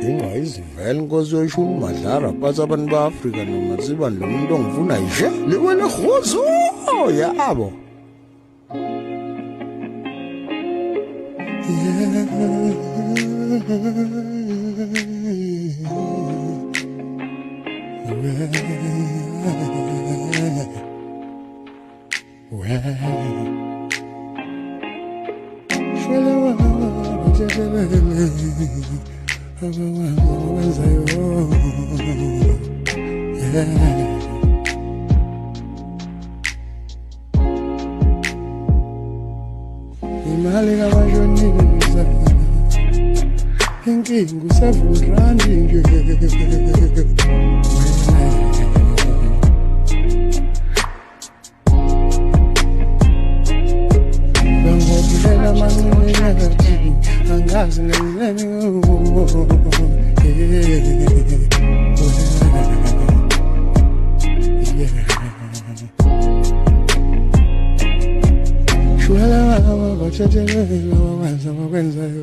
ingayizivela inkosi yoshuni madlara phatsi abantu ba-Afrika noma zibani lo muntu ongifuna yishe liwele hozo yabo imali kabashonisa inkinga usevudrandi nje bangobulela amancane yathi angazi ngenzeni Bachachelela wabanza bakwenzayo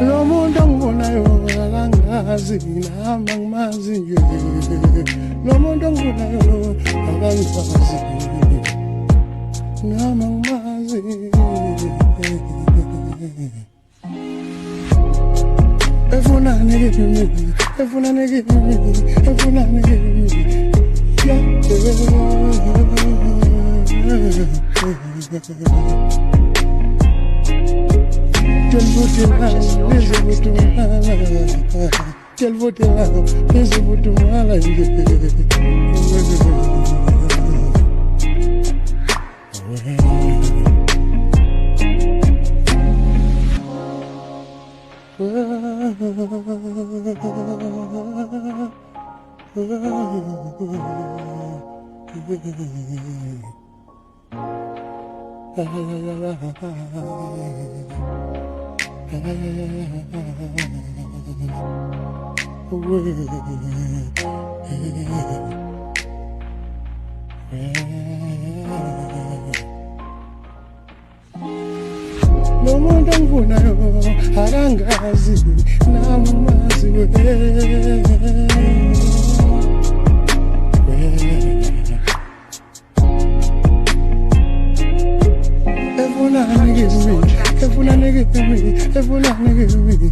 lo muntu ongibonayo akangazi nami angimazi nje lo muntu ongibonayo akangazi nami angimazi Efunani kimi, efunani kimi, efunani kimi. Quel vote là, les votes là. Quel vote là, les votes là. No muntu ongibonayo akangazi nami angimazi efunani kimi angazi ngenzeni